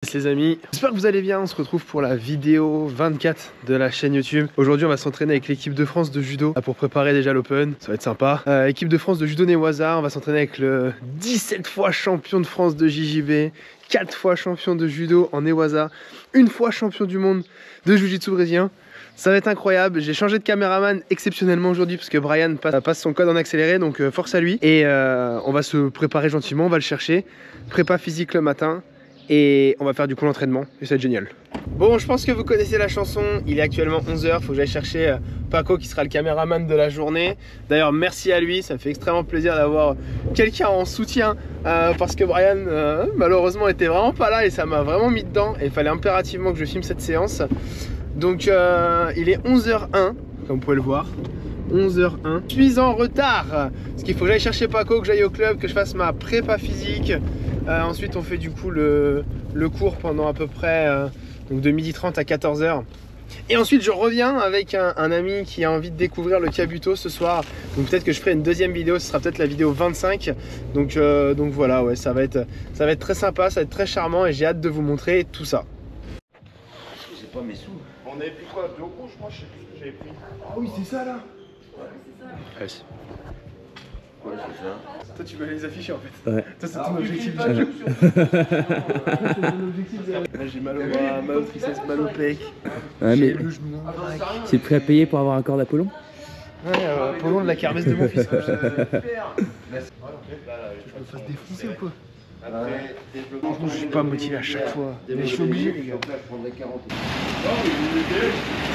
Les amis, j'espère que vous allez bien. On se retrouve pour la vidéo 24 de la chaîne YouTube. Aujourd'hui on va s'entraîner avec l'équipe de France de judo pour préparer déjà l'Open, ça va être sympa. Équipe de France de judo Newaza, on va s'entraîner avec le 17 fois champion de France de JJB, 4 fois champion de judo en Newaza, 1 fois champion du monde de jiu-jitsu brésilien. Ça va être incroyable. J'ai changé de caméraman exceptionnellement aujourd'hui parce que Brian passe son code en accéléré, donc force à lui. Et on va se préparer gentiment, on va le chercher. Prépa physique le matin. Et on va faire du coup l'entraînement et ça va être génial. Bon, je pense que vous connaissez la chanson. Il est actuellement 11 h, faut que j'aille chercher Paco qui sera le caméraman de la journée. D'ailleurs merci à lui, ça me fait extrêmement plaisir d'avoir quelqu'un en soutien parce que Brian malheureusement était vraiment pas là et ça m'a vraiment mis dedans et il fallait impérativement que je filme cette séance. Donc il est 11 h 01 comme vous pouvez le voir. 11 h 01. Je suis en retard parce qu'il faut que j'aille chercher Paco, que j'aille au club, que je fasse ma prépa physique. Ensuite on fait du coup le cours pendant à peu près donc de 12h30 à 14 h. Et ensuite je reviens avec un ami qui a envie de découvrir le Kabuto ce soir. Donc peut-être que je ferai une deuxième vidéo, ce sera peut-être la vidéo 25. Donc voilà, ouais, ça va être très sympa, ça va être très charmant et j'ai hâte de vous montrer tout ça. J'ai pas mes sous. On avait pris quoi? 2 rouges, moi je sais plus ce que j'avais pris. Ah oui c'est ça là. Ouais, c'est ça. Toi tu vas les afficher en fait. Ouais. Toi c'est ton objectif. Là j'ai mal au bras, mal au triceps, mal au pec. Ouais, J'ai mais le genou. c'est prêt à payer pour avoir un corps d'Apollon? Ouais, Apollon de la kermesse de mon fils. Je me fasse défoncer ou quoi? Franchement je suis pas motivé à chaque fois. Mais je suis obligé les gars.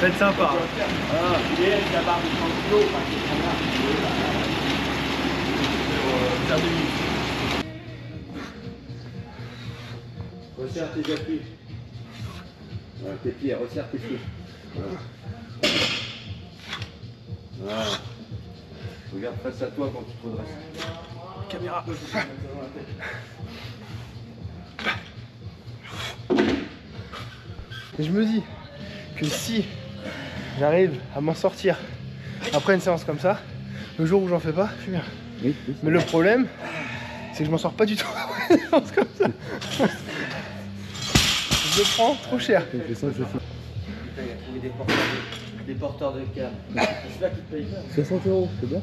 Ça va être sympa. Resserre tes appuis. Voilà, tes pieds, resserre tes pieds. Voilà. Voilà. Regarde face à toi quand tu te redresses. Caméra. Et je me dis que si j'arrive à m'en sortir après une séance comme ça, le jour où j'en fais pas, je suis bien. Oui, Mais le problème, c'est que je m'en sors pas du tout après une séance comme ça. Je le prends trop cher. je sens. Putain, il a trouvé des porteurs de câbles. C'est là qui te paye pas. 60 €, c'est bien?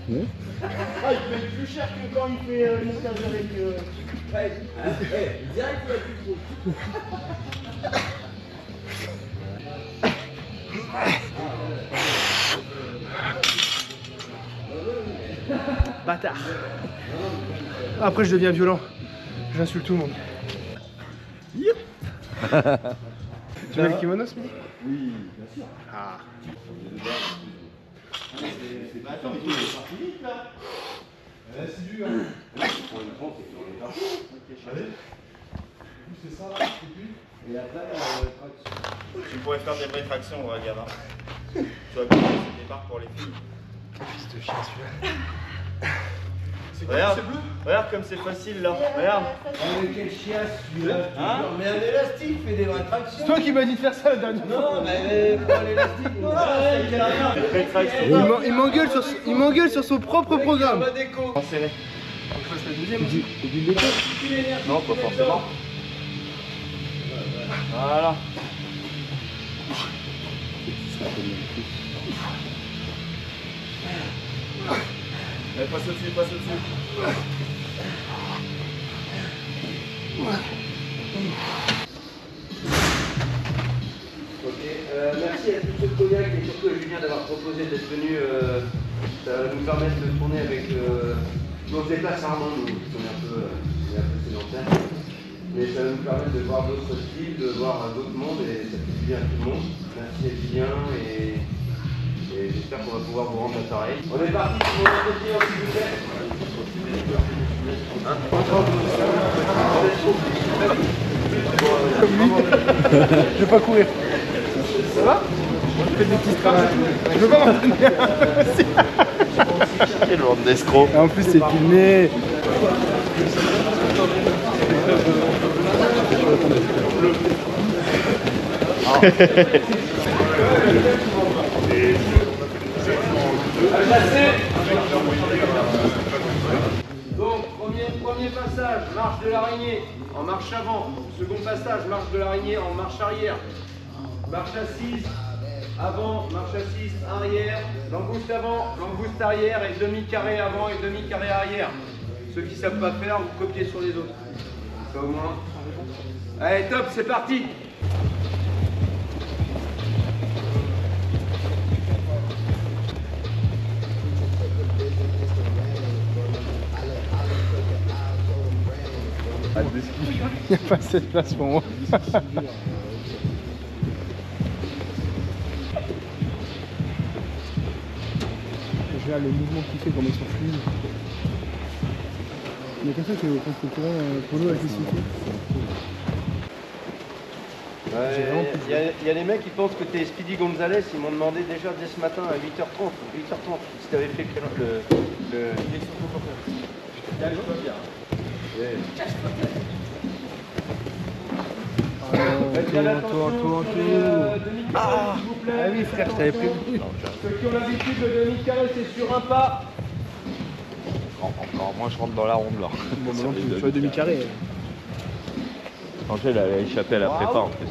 Ouais. Ah, il paye plus cher que quand il fait une stage avec. Ouais, direct il a plus trop. Bâtard. Après je deviens violent. J'insulte tout le monde. Tu mets le kimono ce midi? Oui, bien sûr. Ah. Attends, mais il est parti vite là. C'est dur. Allez. C'est ça là, c'est plus. Et après, Tu pourrais faire des vraies tractions, regarde. Hein. Tu vas bien, c'est des barres pour les filles. Fils de chien celui-là. Regarde, regarde comme c'est facile là. Regarde. mais quel chiasse celui-là. Hein? Mais un élastique fait des vraies tractions. C'est toi qui m'as dit de faire ça la dernière fois. Non, mais prends l'élastique. Non, Des vraies tractions. Il m'engueule sur son propre programme. En serré. Faut que je fasse la deuxième. Non, pas forcément. Voilà. Allez, passe au-dessus, passe au-dessus. Ok, merci à tous ceux de Cognac et surtout à Julien d'avoir proposé d'être venu. Ça va nous permettre de tourner avec. On se déplace rarement, nous, parce qu'on est un peu sédentaires. Mais ça va nous permettre de voir d'autres styles, de voir d'autres mondes et ça fait du bien à tout le monde. Merci à Julien et j'espère qu'on va pouvoir vous rendre l'appareil. On est parti pour mon entretien, s'il vous plaît. Je vais pas courir. Ça va? Je fais des petits straps. Je veux pas m'entraîner. Quelle bande d'escrocs. En plus c'est filmé. Donc, premier passage, marche de l'araignée. En marche marche avant. Second passage, marche de l'araignée en marche arrière. Marche assise, avant, marche assise, arrière. Langouste avant, langouste arrière et demi-carré avant et demi-carré arrière. Ceux qui ne savent pas faire, vous copiez sur les autres. Ça au moins. Allez, top, c'est parti. Il n'y a pas assez de place pour moi. Je regarde le mouvement qu'il fait, comment ils sont fluides. Il y a quelqu'un qui est contemporain pour nous avec les cités. Il y a les mecs qui pensent que tu es Speedy Gonzalez, ils m'ont demandé déjà dès ce matin à 8h30 si tu avais fait le Ah oui frère, je t'avais prévu. Ceux qui ont l'habitude de demi-carré, c'est sur un pas. Encore moins je rentre dans la ronde là. Bon, maintenant tu fais demi-carré. Angèle elle a échappé à la prépa en plus.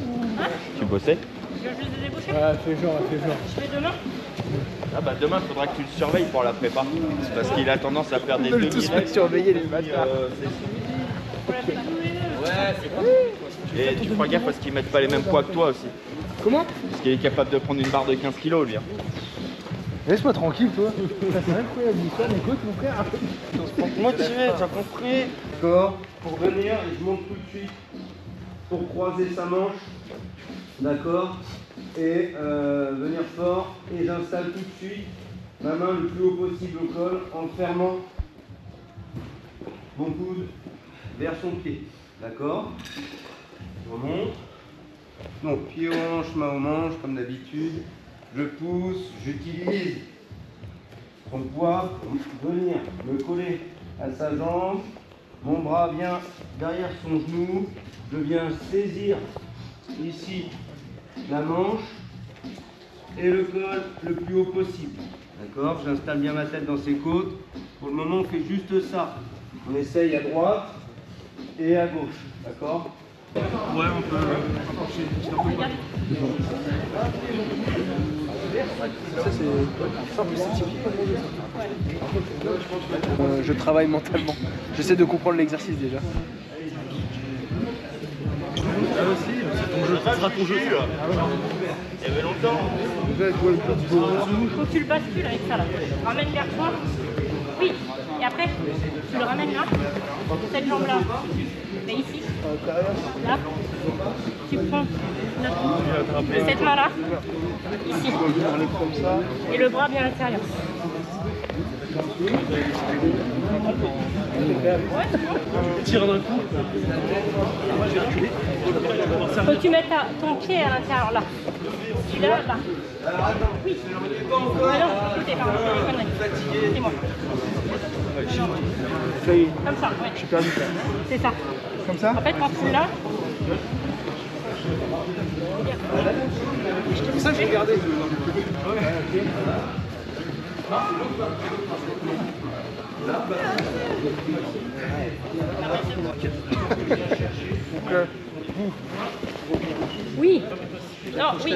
Tu bossais? Je vais juste les déboucher. Fais genre. Je fais demain. Ah bah demain il faudra que tu le surveilles pour la prépa. C'est parce qu'il a tendance à faire des On peut tous les surveiller les bâtards. Et tu feras gaffe parce qu'ils mettent pas les mêmes poids que toi aussi. Comment? Parce qu'il est capable de prendre une barre de 15 kg lui. Laisse-moi tranquille toi. C'est incroyable l'histoire, écoute mon frère. Motivé, t'as compris? D'accord. Pour venir, je monte tout de suite pour croiser sa manche. D'accord. Et venir fort. Et j'installe tout de suite ma main le plus haut possible au col en fermant mon coude vers son pied. D'accord. Je remonte. Donc pied aux hanches, main aux manches comme d'habitude. Je pousse, j'utilise son poids pour venir me coller à sa jambe. Mon bras vient derrière son genou. Je viens saisir ici la manche et le col le plus haut possible. D'accord? J'installe bien ma tête dans ses côtes. Pour le moment, on fait juste ça. On essaye à droite et à gauche. D'accord? Ouais, on peut ça c'est en plus c'est typique. Je travaille mentalement. J'essaie de comprendre l'exercice déjà. Ah aussi, c'est ton jeu, ça sera ton jeu. Il y avait longtemps. Faut que tu le bascules avec ça là. Ramène vers toi. Oui. Et après, tu le ramènes là. Cette jambe là. Mais ici. Là. Tu prends cette main là. Ici. Et le bras bien à l'intérieur. Ouais, c'est bon. Tire d'un coup. Moi j'ai reculé. Faut que tu mettes ton pied à l'intérieur là. Celui-là, là. Oui. Ah non, écoutez, pardon, c'est des conneries. C'est moi. Comme ça, ouais. Je suis perdu. C'est ça. Comme ça? En fait, quand tu l'as. C'est ça que j'ai regardé. Oui. Non, oui.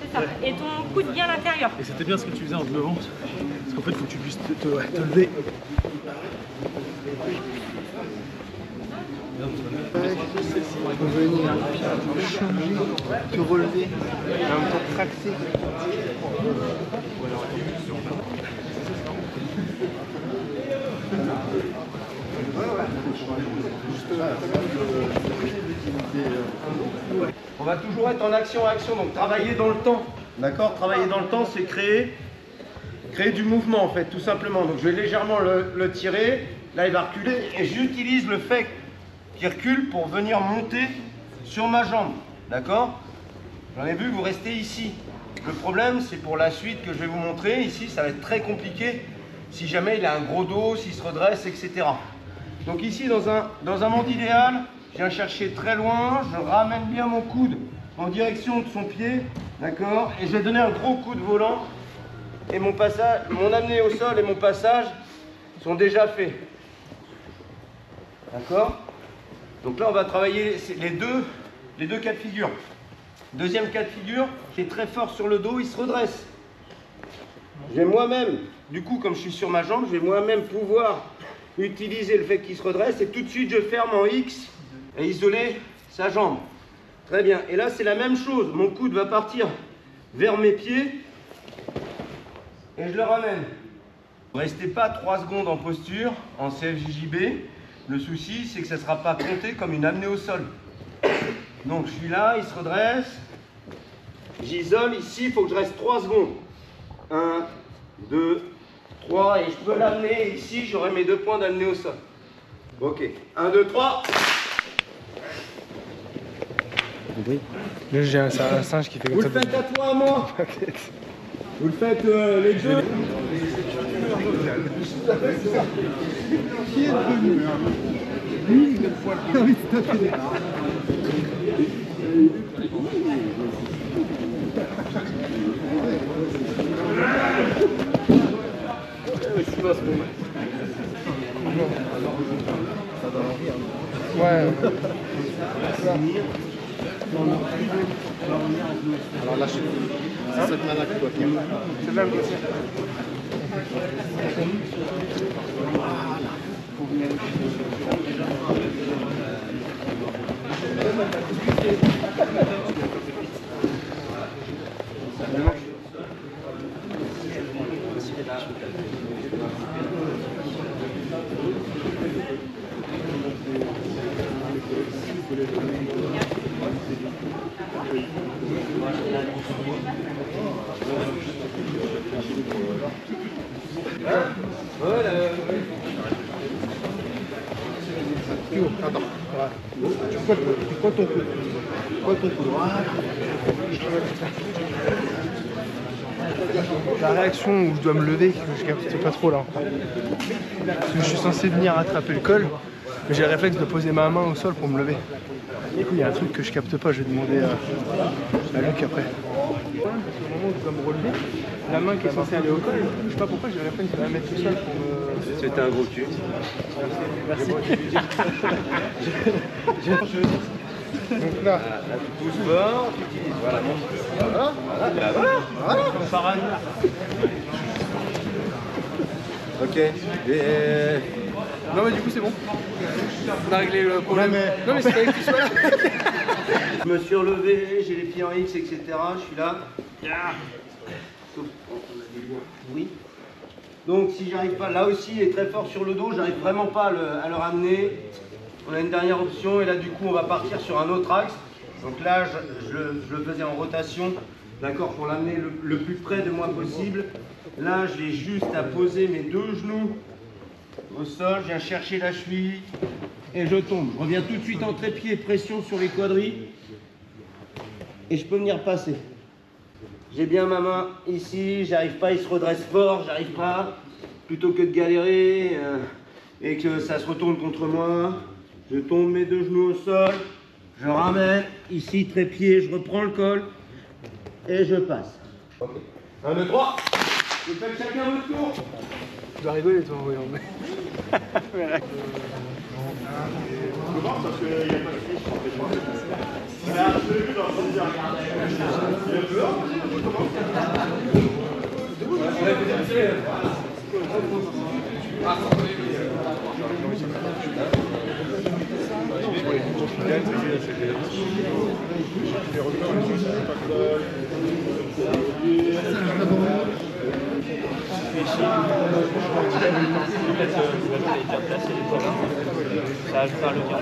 C'est ça. Et ton coude bien à l'intérieur. Et c'était bien ce que tu faisais en te levant. Parce qu'en fait, il faut que tu puisses te lever. Venir changer, te relever, et en même temps tracter. On va toujours être en action, donc travailler dans le temps. D'accord? Travailler dans le temps, c'est créer du mouvement en fait, tout simplement. Donc je vais légèrement le tirer. Là, il va reculer et j'utilise le fait qu'il recule pour venir monter sur ma jambe. D'accord? J'en ai vu, vous restez ici. Le problème, c'est pour la suite que je vais vous montrer. Ici, ça va être très compliqué si jamais il a un gros dos, s'il se redresse, etc. Donc ici, dans un monde idéal, je viens chercher très loin, je ramène bien mon coude en direction de son pied, d'accord? Et je vais donner un gros coup de volant. Et mon passage, mon amenée au sol et mon passage sont déjà faits. D'accord? Donc là, on va travailler les deux cas de figure. Deuxième cas de figure, qui est très fort sur le dos, il se redresse. Je vais moi-même, du coup, comme je suis sur ma jambe, je vais moi-même pouvoir utiliser le fait qu'il se redresse et tout de suite, je ferme en X et isoler sa jambe. Très bien. Et là, c'est la même chose. Mon coude va partir vers mes pieds et je le ramène. Ne restez pas 3 secondes en posture, en CFJJB. Le souci, c'est que ça ne sera pas compté comme une amenée au sol. Donc, je suis là, il se redresse. J'isole. Ici, il faut que je reste 3 secondes. 1, 2, 3. Et je peux l'amener. Ici, j'aurai mes 2 points d'amener au sol. Ok. 1, 2, 3. Là, j'ai un singe qui fait comme Vous ça. le faites à toi, à moi. Vous le faites les deux. Qui est devenu lui, il a le poil. Ah oui, tout à fait. Ouais. Alors là, c'est cette nana qui doit tenir. C'est là le dossier. Attends, voilà. Tu crois ton coude. Voilà. La réaction où je dois me lever, je capte pas trop là. Parce que je suis censé venir attraper le col, mais j'ai le réflexe de poser ma main au sol pour me lever. Du coup, il y a un truc que je capte pas, je vais demander à Luc après. Parce qu'au moment où je dois me relever, la main qui est censée aller au col, je sais pas pourquoi j'ai le réflexe de la mettre au sol pour me... C'était un gros cul. Merci. Donc là, Pousse fort, tu utilises. Voilà. Voilà. comme par hasard. Ok. Non mais du coup c'est bon. On a réglé le problème. Non mais c'est pas que tu sois là. Je me suis relevé, j'ai les pieds en X, etc. Je suis là. Sauf quand on a des lois. Oui. Donc si j'arrive pas, là aussi il est très fort sur le dos, j'arrive vraiment pas à le ramener. On a une dernière option et là du coup on va partir sur un autre axe. Donc là je le faisais en rotation, d'accord, pour l'amener le plus près de moi possible. Là j'ai juste à poser mes 2 genoux au sol, je viens chercher la cheville et je tombe. Je reviens tout de suite en trépied, pression sur les quadris et je peux venir passer. J'ai bien ma main ici, j'arrive pas, il se redresse fort, j'arrive pas. Plutôt que de galérer et que ça se retourne contre moi, je tombe mes 2 genoux au sol, je ramène, ici trépied, je reprends le col et je passe. Ok. 1, 2, 3. Vous faites chacun votre tour. Tu vas rigoler toi, voyons. Comment parce qu'il n'y a pas de fiche en fait. Je l'ai vu dans le désert. Il est dehors, Ça ajoutera le lien.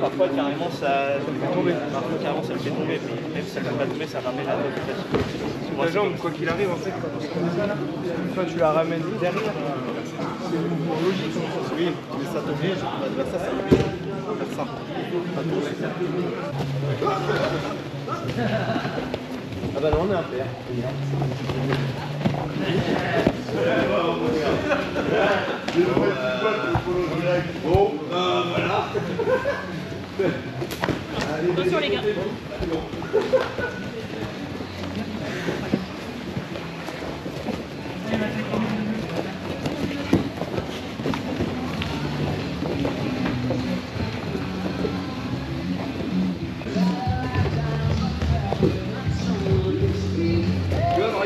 Parfois carrément ça fait tomber. Parfois carrément ça le fait tomber, mais même si ça ne fait pas tomber, ça ramène la notification. La jambe, quoi qu'il arrive, en fait, quand tu fais ça là, toi tu la ramènes derrière. C'est le mouvement logique. Oui, mais ça t'oblige à faire ça. Faire ça. Ah bah non, on est un père. Bon, voilà. Attention les gars.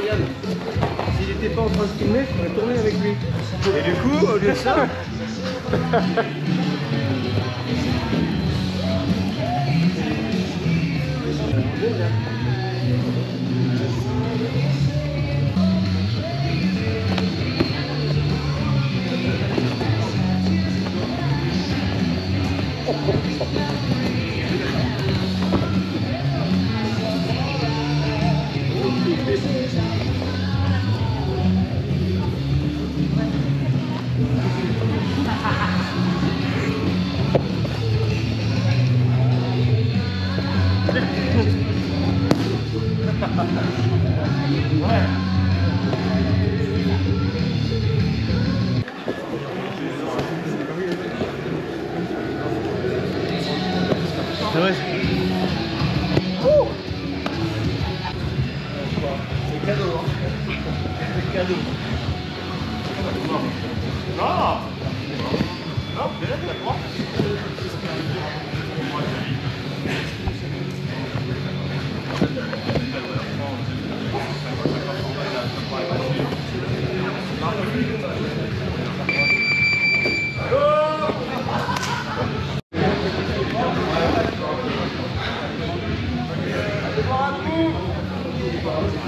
Ryan. S'il n'était pas en train de filmer, je pourrais tourner avec lui. Et du coup, au lieu de ça... C'est vrai. C'est cadeau, hein. C'est cadeau. Non. Non, déjà, t'as le droit.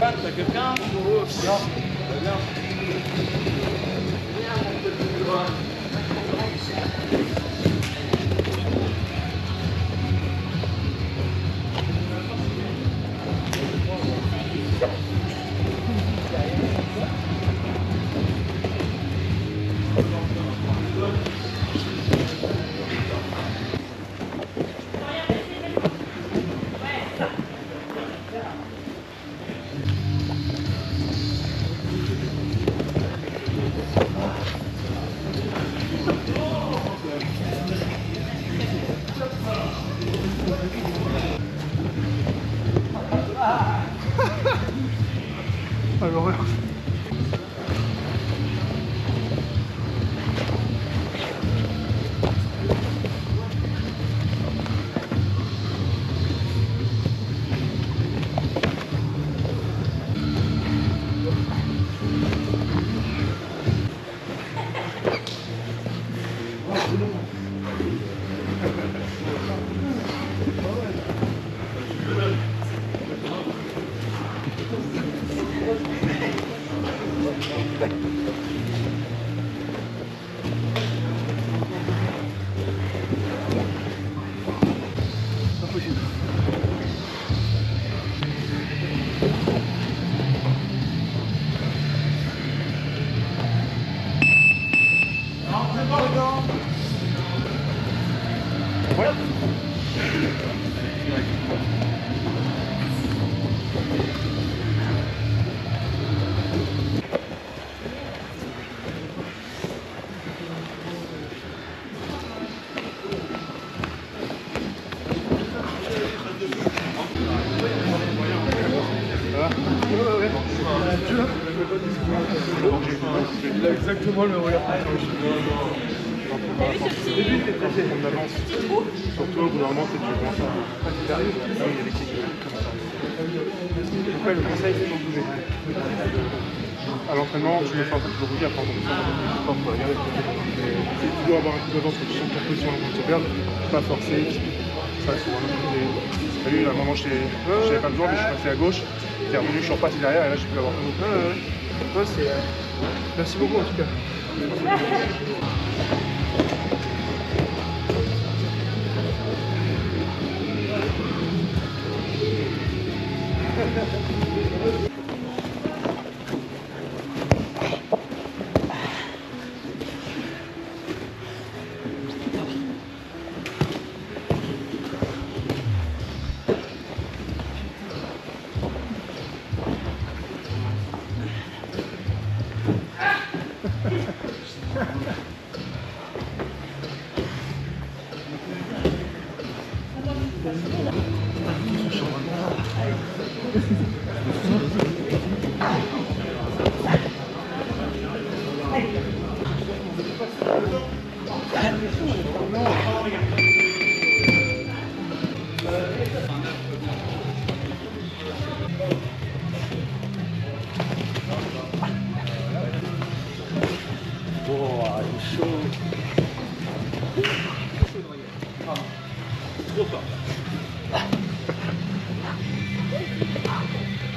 T'as quelqu'un? Non. Ah, l'horreur. Il a exactement le regard. T'as vu ce petit... On avance. Surtout au bout d'un moment, tu commences à... Il y a des petites comme ça. Après, le conseil, c'est de bouger. À l'entraînement, tu me fais un peu de bouger, après on peut regarder. Tu dois avoir un coup d'avance quand tu sens que ta position est en train de se perdre, pas forcer. Ça, c'est vraiment... T'as vu, à un moment, j'avais pas besoin, mais je suis passé à gauche. T'es revenu, je suis repassé derrière, et là, je peux l'avoir. Ouais, c'est... Merci beaucoup en tout cas.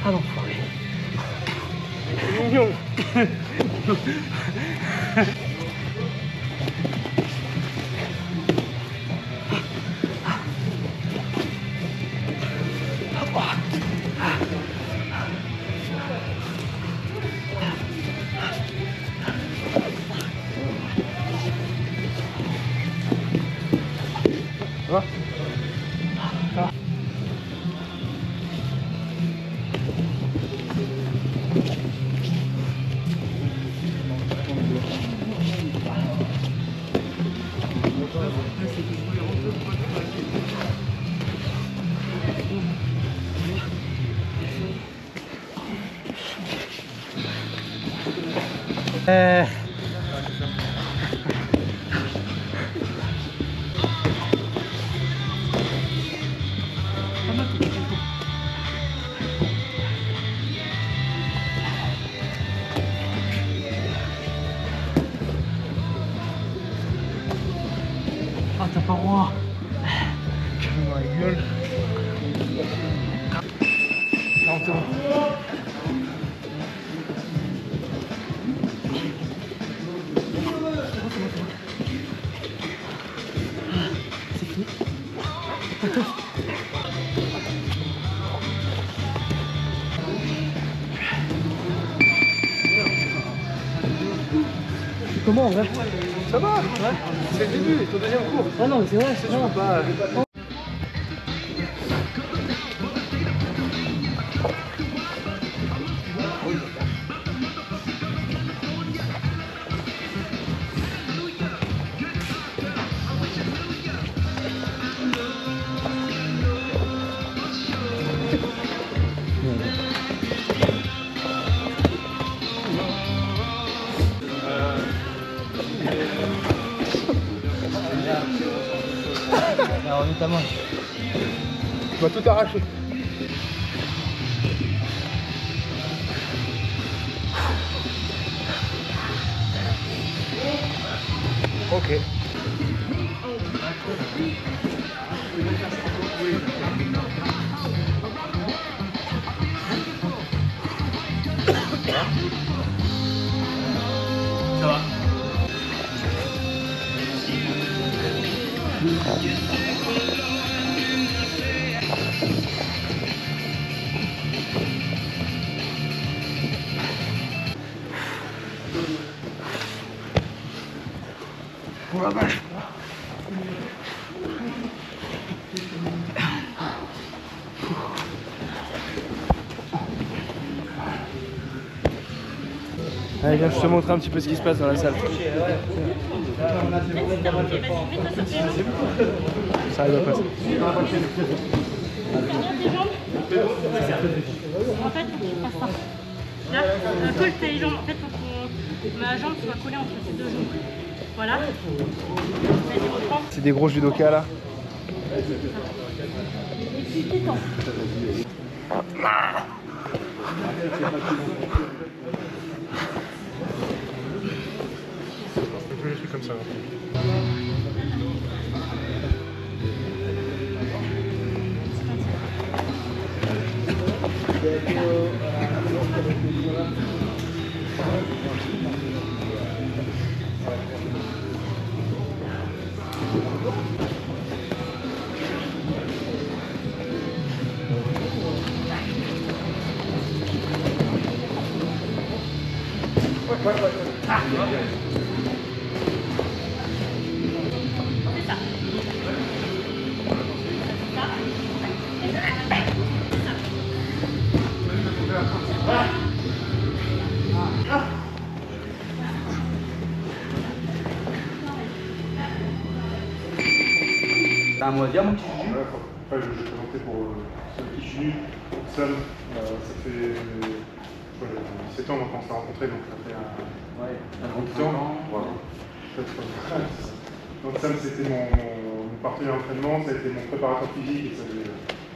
Ah non, c'est mignon. Ah, t'as pas le droit. Dans la gueule. Non, c'est bon. Comment en vrai? Ça va, c'est le début, c'est ton deuxième cours. Ah non, mais c'est vrai, Tu peux pas. Alors notamment. Tu vas tout arracher. Ok. Ça va. Oh la vache. Allez, viens, je te montre un petit peu ce qui se passe dans la salle. Ça arrive à passer. En fait, faut que tu fasses ça. Là, colle tes jambes. En fait, faut que ma jambe soit collée entre tes deux genoux. Voilà. Vas-y, reprends. C'est des gros judokas là. Et tu t'étends. Je fais comme ça. T'as un mot à dire, mon petit Juju? Après, je vais présenter pour ceux qui Juju. Sam, ça fait 17 ans qu'on s'est rencontrés, donc ça fait un grand temps. Voilà. Donc Sam, c'était mon partenaire d'entraînement, ça a été mon préparateur physique, et ça fait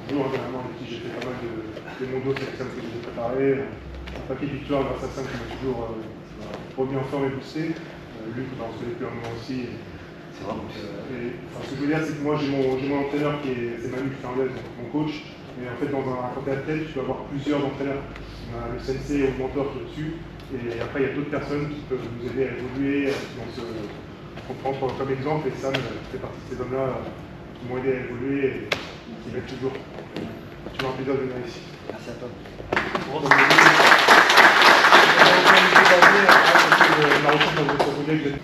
toujours dernièrement avec qui j'ai fait pas mal de mondos, c'est Sam que j'ai préparé. Un paquet de victoires grâce à Sam qui m'a toujours remis en forme et boosté. Luc, on se connaît depuis un moment aussi. Ce que je veux dire, c'est que moi j'ai mon entraîneur c'est Manu Fernandez, mon coach. Mais en fait, quand tu es athlète, tu peux avoir plusieurs entraîneurs. On a le sensei ou le mentor qui est au-dessus. Et après, il y a d'autres personnes qui peuvent nous aider à évoluer, qu'on prend comme exemple. Et Sam fait partie de ces hommes-là qui m'ont aidé à évoluer et qui m'aident toujours. C'est toujours un plaisir de venir ici. Merci à toi. La rencontre dans votre collègue.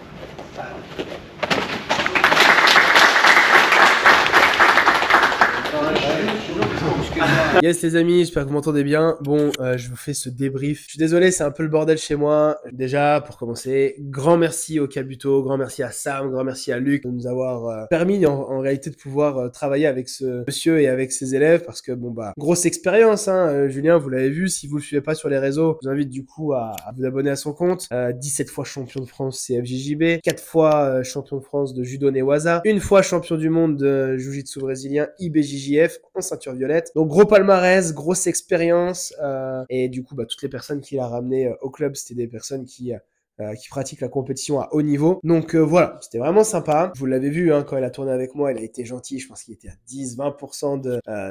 Yes les amis, j'espère que vous m'entendez bien. Bon, je vous fais ce débrief. Je suis désolé, c'est un peu le bordel chez moi. Déjà, pour commencer, grand merci au Kabuto, grand merci à Sam, grand merci à Luc de nous avoir permis en réalité de pouvoir travailler avec ce monsieur et avec ses élèves parce que bon bah, grosse expérience hein. Julien, vous l'avez vu, si vous le suivez pas sur les réseaux, je vous invite du coup à vous abonner à son compte. 17 fois champion de France CFJJB, 4 fois champion de France de judo Newaza, 1 fois champion du monde de jiu-jitsu brésilien IBJJF en ceinture violette. Donc gros palmarès, grosse expérience et du coup bah, toutes les personnes qu'il a ramenées au club, c'était des personnes qui pratique la compétition à haut niveau. Donc voilà, c'était vraiment sympa. Vous l'avez vu hein, quand il a tourné avec moi, il a été gentil. Je pense qu'il était à 10-20%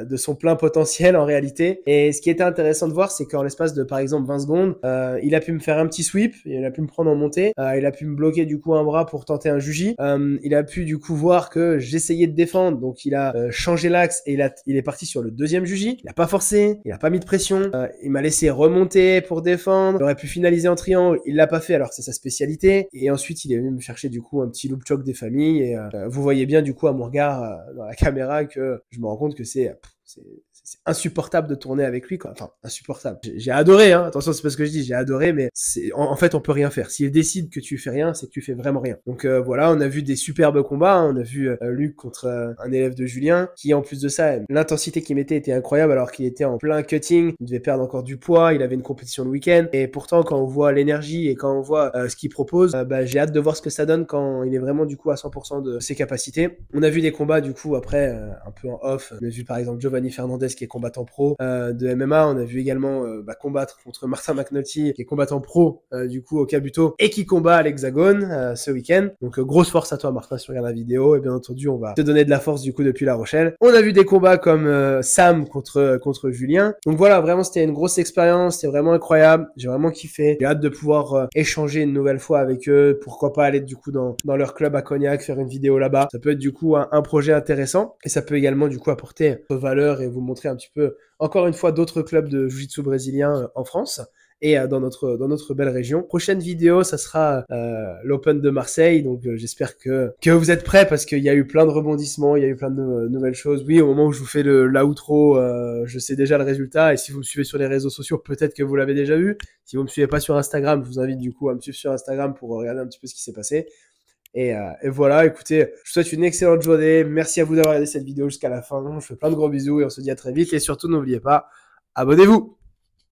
de son plein potentiel en réalité. Et ce qui était intéressant de voir, c'est qu'en l'espace de par exemple 20 secondes, il a pu me faire un petit sweep, il a pu me prendre en montée, il a pu me bloquer du coup un bras pour tenter un juji. Il a pu du coup voir que j'essayais de défendre, donc il a changé l'axe et il est parti sur le deuxième juji. Il a pas forcé, il a pas mis de pression, il m'a laissé remonter pour défendre. Il aurait pu finaliser en triangle, il l'a pas fait alors c'est sa spécialité. Et ensuite, il est venu me chercher du coup un petit loop choc des familles. Et vous voyez bien du coup à mon regard dans la caméra que je me rends compte que c'est insupportable de tourner avec lui, quoi. Enfin, insupportable. J'ai adoré, hein. Attention, c'est pas ce que je dis, j'ai adoré, mais en fait, on peut rien faire. S'il décide que tu fais rien, c'est que tu fais vraiment rien. Donc voilà, on a vu des superbes combats, hein. On a vu Luc contre un élève de Julien, qui en plus de ça, l'intensité qu'il mettait était incroyable, alors qu'il était en plein cutting, il devait perdre encore du poids, il avait une compétition le week-end, et pourtant, quand on voit l'énergie et quand on voit ce qu'il propose, bah, j'ai hâte de voir ce que ça donne quand il est vraiment du coup à 100% de ses capacités. On a vu des combats du coup après, un peu en off, on a vu par exemple Giovanni Fernandez qui est combattant pro de MMA. On a vu également combattre contre Martin McNulty qui est combattant pro du coup au Kabuto et qui combat à l'Hexagone ce week-end. Donc grosse force à toi Martin si tu regardes la vidéo et bien entendu on va te donner de la force du coup depuis La Rochelle. On a vu des combats comme Sam contre Julien. Donc voilà, vraiment c'était une grosse expérience, c'était vraiment incroyable. J'ai vraiment kiffé. J'ai hâte de pouvoir échanger une nouvelle fois avec eux. Pourquoi pas aller du coup dans leur club à Cognac, faire une vidéo là-bas. Ça peut être du coup un projet intéressant et ça peut également du coup apporter valeur et vous montrer un petit peu encore une fois d'autres clubs de jiu-jitsu brésilien en France et dans notre belle région. Prochaine vidéo, ça sera l'Open de Marseille, donc j'espère que vous êtes prêts parce qu'il y a eu plein de rebondissements, il y a eu plein de nouvelles choses. Oui, au moment où je vous fais l'outro, je sais déjà le résultat et si vous me suivez sur les réseaux sociaux, peut-être que vous l'avez déjà vu. Si vous me suivez pas sur Instagram, je vous invite du coup à me suivre sur Instagram pour regarder un petit peu ce qui s'est passé. Et voilà, écoutez, je vous souhaite une excellente journée. Merci à vous d'avoir regardé cette vidéo jusqu'à la fin. Je vous fais plein de gros bisous et on se dit à très vite. Et surtout, n'oubliez pas, abonnez-vous.